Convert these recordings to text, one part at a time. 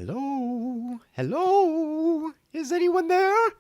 Hello? Hello? Is anyone there?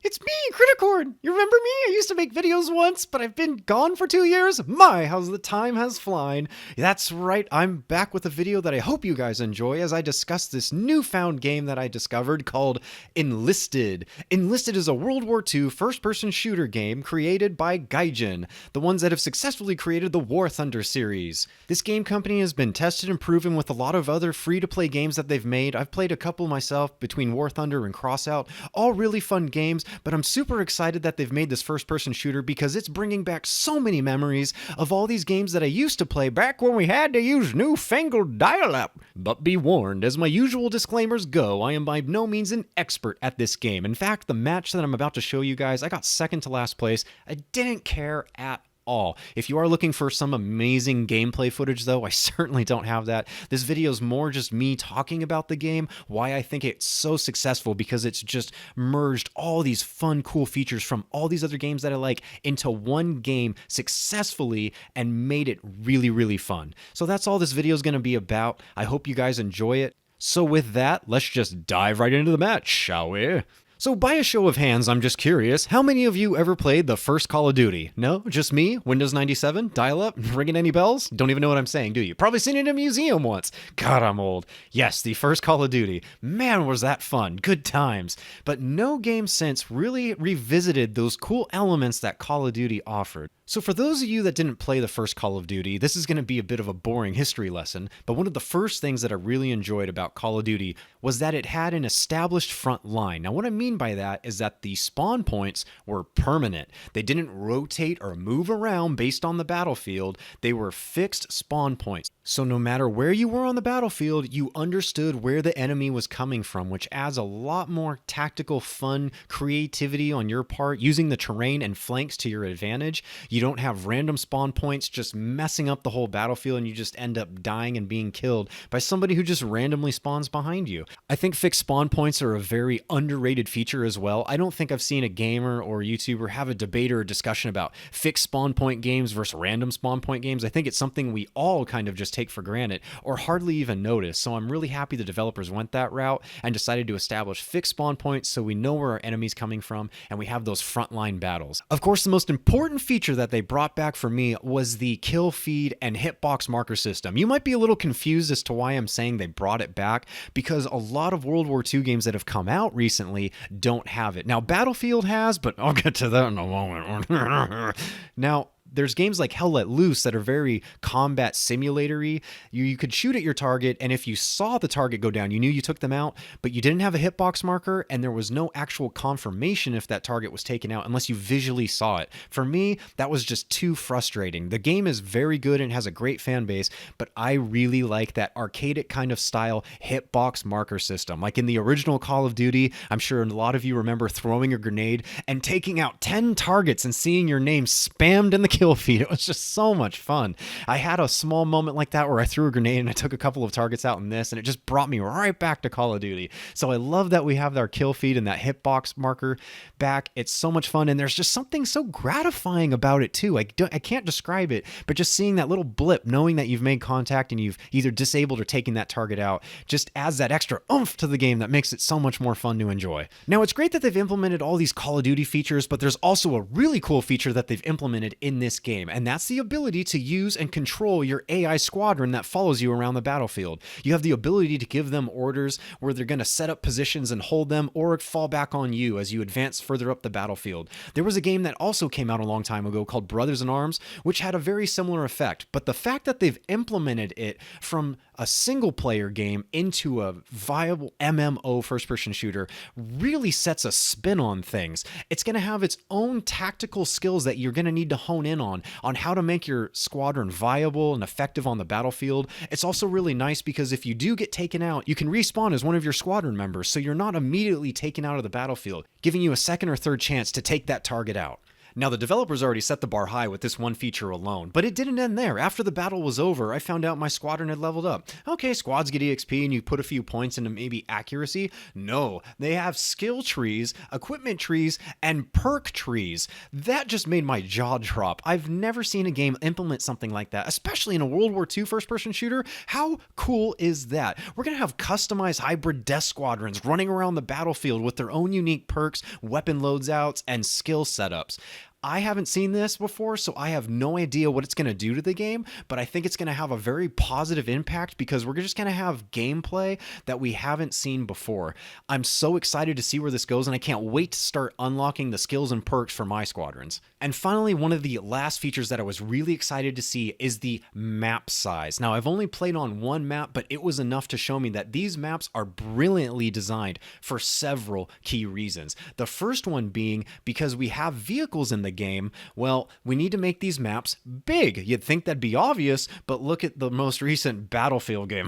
It's me, Criticord! You remember me? I used to make videos once, but I've been gone for 2 years. My, how the time has flown. That's right, I'm back with a video that I hope you guys enjoy as I discuss this newfound game that I discovered called Enlisted. Enlisted is a World War II first-person shooter game created by Gaijin, the ones that have successfully created the War Thunder series. This game company has been tested and proven with a lot of other free-to-play games that they've made. I've played a couple myself between War Thunder and Crossout, all really fun games. But I'm super excited that they've made this first-person shooter because it's bringing back so many memories of all these games that I used to play back when we had to use newfangled dial-up. But be warned, as my usual disclaimers go, I am by no means an expert at this game. In fact, the match that I'm about to show you guys, I got second to last place. I didn't care at all. If you are looking for some amazing gameplay footage though, I certainly don't have that. This video is more just me talking about the game, why I think it's so successful, because it's just merged all these fun, cool features from all these other games that I like into one game successfully and made it really, really fun. So that's all this video is going to be about. I hope you guys enjoy it. So with that, let's just dive right into the match, shall we? So by a show of hands, I'm just curious, how many of you ever played the first Call of Duty? No? Just me? Windows 97? Dial-up? Ringing any bells? Don't even know what I'm saying, do you? Probably seen it in a museum once. God, I'm old. Yes, the first Call of Duty. Man, was that fun. Good times. But no game since really revisited those cool elements that Call of Duty offered. So for those of you that didn't play the first Call of Duty, this is going to be a bit of a boring history lesson, but one of the first things that I really enjoyed about Call of Duty was that it had an established front line. Now what I mean by that is that the spawn points were permanent. They didn't rotate or move around based on the battlefield. They were fixed spawn points. So no matter where you were on the battlefield, you understood where the enemy was coming from, which adds a lot more tactical fun, creativity on your part, using the terrain and flanks to your advantage. You don't have random spawn points just messing up the whole battlefield and you just end up dying and being killed by somebody who just randomly spawns behind you. I think fixed spawn points are a very underrated feature as well. I don't think I've seen a gamer or YouTuber have a debate or a discussion about fixed spawn point games versus random spawn point games. I think it's something we all kind of just take for granted or hardly even notice. So I'm really happy the developers went that route and decided to establish fixed spawn points so we know where our enemy's coming from and we have those frontline battles. Of course, the most important feature that they brought back for me was the kill feed and hitbox marker system. You might be a little confused as to why I'm saying they brought it back, because a lot of World War II games that have come out recently don't have it. Now, Battlefield has, but I'll get to that in a moment. Now, there's games like Hell Let Loose that are very combat simulatory. You could shoot at your target, and if you saw the target go down, you knew you took them out, but you didn't have a hitbox marker, and there was no actual confirmation if that target was taken out unless you visually saw it. For me, that was just too frustrating. The game is very good and has a great fan base, but I really like that arcadic kind of style hitbox marker system. Like in the original Call of Duty, I'm sure a lot of you remember throwing a grenade and taking out 10 targets and seeing your name spammed in the kill feed. It was just so much fun. I had a small moment like that where I threw a grenade and I took a couple of targets out in this, and it just brought me right back to Call of Duty. So I love that we have our kill feed and that hitbox marker back. It's so much fun, and there's just something so gratifying about it too. I can't describe it, but just seeing that little blip, knowing that you've made contact and you've either disabled or taken that target out, just adds that extra oomph to the game that makes it so much more fun to enjoy. Now, it's great that they've implemented all these Call of Duty features, but there's also a really cool feature that they've implemented in this game, and that's the ability to use and control your AI squadron that follows you around the battlefield. You have the ability to give them orders where they're going to set up positions and hold them, or fall back on you as you advance further up the battlefield. There was a game that also came out a long time ago called Brothers in Arms, which had a very similar effect, but the fact that they've implemented it from a single player game into a viable MMO first-person shooter really sets a spin on things. It's going to have its own tactical skills that you're going to need to hone in on how to make your squadron viable and effective on the battlefield. It's also really nice because if you do get taken out, you can respawn as one of your squadron members, so you're not immediately taken out of the battlefield, giving you a second or third chance to take that target out. Now, the developers already set the bar high with this one feature alone, but it didn't end there. After the battle was over, I found out my squadron had leveled up. Okay, squads get EXP and you put a few points into maybe accuracy. No, they have skill trees, equipment trees, and perk trees. That just made my jaw drop. I've never seen a game implement something like that, especially in a World War II first-person shooter. How cool is that? We're going to have customized hybrid death squadrons running around the battlefield with their own unique perks, weapon loadouts, and skill setups. I haven't seen this before, so I have no idea what it's going to do to the game, but I think it's going to have a very positive impact because we're just going to have gameplay that we haven't seen before. I'm so excited to see where this goes, and I can't wait to start unlocking the skills and perks for my squadrons. And finally, one of the last features that I was really excited to see is the map size. Now, I've only played on one map, but it was enough to show me that these maps are brilliantly designed for several key reasons. The first one being because we have vehicles in the game. Well, we need to make these maps big. You'd think that'd be obvious, but look at the most recent Battlefield game.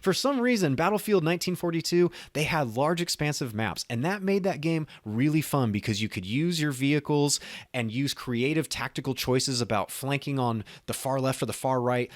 For some reason, Battlefield 1942, they had large expansive maps, and that made that game really fun because you could use your vehicles and use creative tactical choices about flanking on the far left or the far right.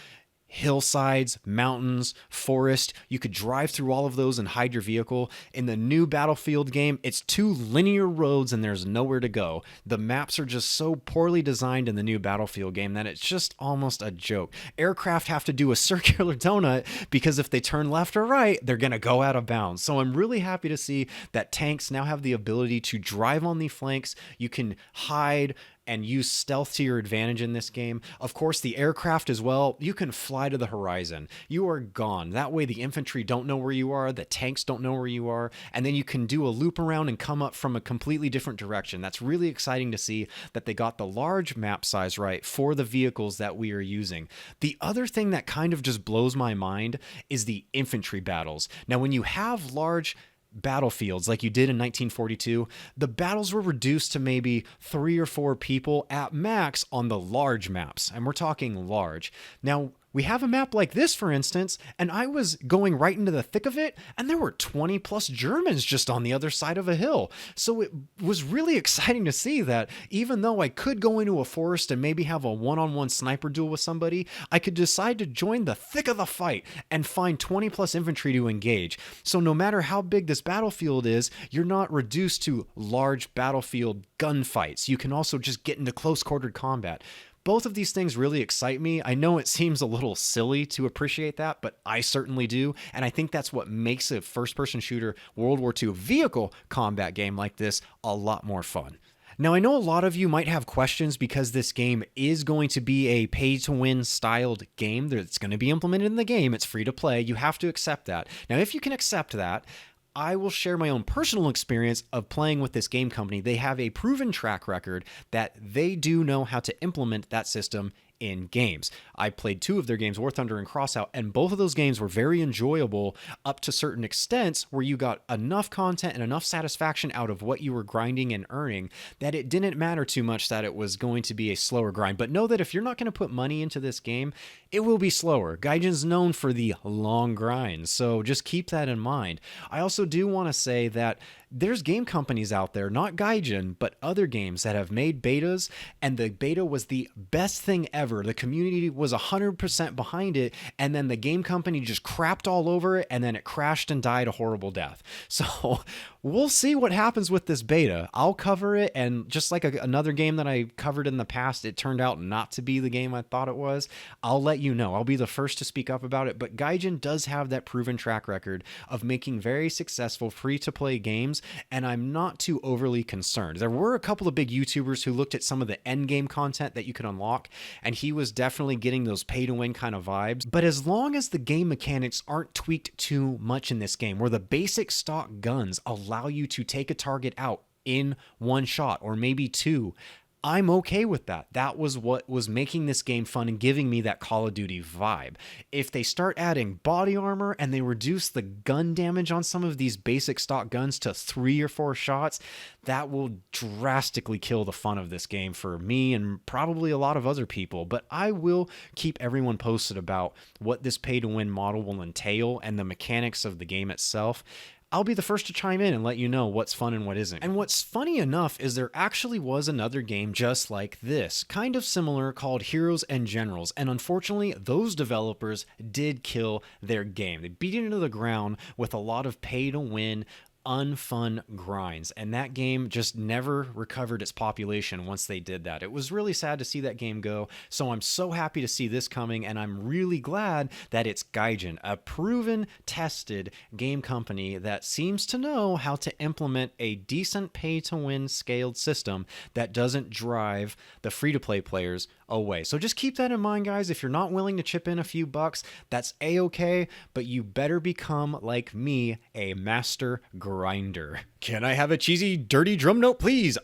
Hillsides, mountains, forest. You could drive through all of those and hide your vehicle. In the new Battlefield game, it's 2 linear roads and there's nowhere to go. The maps are just so poorly designed in the new Battlefield game that it's just almost a joke. Aircraft have to do a circular donut because if they turn left or right, they're going to go out of bounds. So I'm really happy to see that tanks now have the ability to drive on the flanks. You can hide and use stealth to your advantage in this game. Of course, the aircraft as well, you can fly to the horizon. You are gone. That way the infantry don't know where you are, the tanks don't know where you are, and then you can do a loop around and come up from a completely different direction. That's really exciting to see that they got the large map size right for the vehicles that we are using. The other thing that kind of just blows my mind is the infantry battles. Now, when you have large battlefields like you did in 1942, the battles were reduced to maybe 3 or 4 people at max on the large maps, and we're talking large. Now, we have a map like this, for instance, and I was going right into the thick of it, and there were 20 plus Germans just on the other side of a hill. So it was really exciting to see that even though I could go into a forest and maybe have a one-on-one sniper duel with somebody, I could decide to join the thick of the fight and find 20 plus infantry to engage. So no matter how big this battlefield is, you're not reduced to large battlefield gunfights. You can also just get into close-quartered combat. Both of these things really excite me. I know it seems a little silly to appreciate that, but I certainly do. And I think that's what makes a first-person shooter World War II vehicle combat game like this a lot more fun. Now, I know a lot of you might have questions because this game is going to be a pay-to-win styled game that's going to be implemented in the game. It's free to play. You have to accept that. Now, if you can accept that, I will share my own personal experience of playing with this game company. They have a proven track record that they do know how to implement that system in games. I played 2 of their games, War Thunder and Crossout, and both of those games were very enjoyable up to certain extents where you got enough content and enough satisfaction out of what you were grinding and earning that it didn't matter too much that it was going to be a slower grind. But know that if you're not going to put money into this game, it will be slower. Gaijin's known for the long grinds, so just keep that in mind. I also do want to say that there's game companies out there, not Gaijin, but other games that have made betas, and the beta was the best thing ever. The community was 100% behind it, and then the game company just crapped all over it, and then it crashed and died a horrible death. So we'll see what happens with this beta. I'll cover it, and just like another game that I covered in the past, it turned out not to be the game I thought it was. I'll let you know. I'll be the first to speak up about it, but Gaijin does have that proven track record of making very successful free-to-play games, and I'm not too overly concerned. There were a couple of big YouTubers who looked at some of the endgame content that you could unlock, and he was definitely getting those pay-to-win kind of vibes. But as long as the game mechanics aren't tweaked too much in this game, where the basic stock guns allow you to take a target out in one shot or maybe 2, I'm okay with that. That was what was making this game fun and giving me that Call of Duty vibe. If they start adding body armor and they reduce the gun damage on some of these basic stock guns to 3 or 4 shots, that will drastically kill the fun of this game for me and probably a lot of other people. But I will keep everyone posted about what this pay-to-win model will entail and the mechanics of the game itself. I'll be the first to chime in and let you know what's fun and what isn't. And what's funny enough is there actually was another game just like this, kind of similar, called Heroes and Generals, and unfortunately those developers did kill their game. They beat it into the ground with a lot of pay to win, unfun grinds, and that game just never recovered its population once they did that. It was really sad to see that game go, so I'm so happy to see this coming, and I'm really glad that it's Gaijin, a proven, tested game company that seems to know how to implement a decent pay-to-win scaled system that doesn't drive the free-to-play players away. So just keep that in mind, guys. If you're not willing to chip in a few bucks, that's a-okay, but you better become, like me, a master grinder. Can I have a cheesy, dirty drum note, please?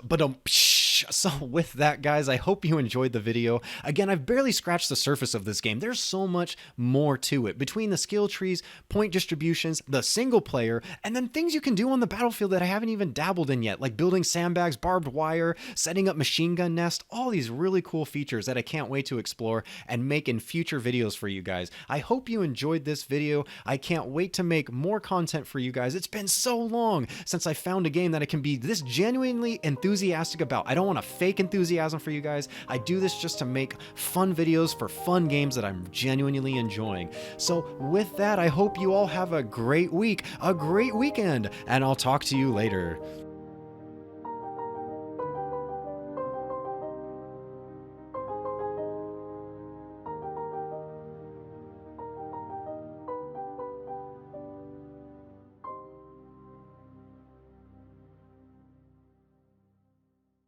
So with that, guys, I hope you enjoyed the video. Again, I've barely scratched the surface of this game. There's so much more to it. Between the skill trees, point distributions, the single player, and then things you can do on the battlefield that I haven't even dabbled in yet, like building sandbags, barbed wire, setting up machine gun nests, all these really cool features that I can't wait to explore and make in future videos for you guys. I hope you enjoyed this video. I can't wait to make more content for you guys. It's been so long since I found a game that I can be this genuinely enthusiastic about. I don't want to fake enthusiasm for you guys. I do this just to make fun videos for fun games that I'm genuinely enjoying. So with that, I hope you all have a great week, a great weekend, and I'll talk to you later.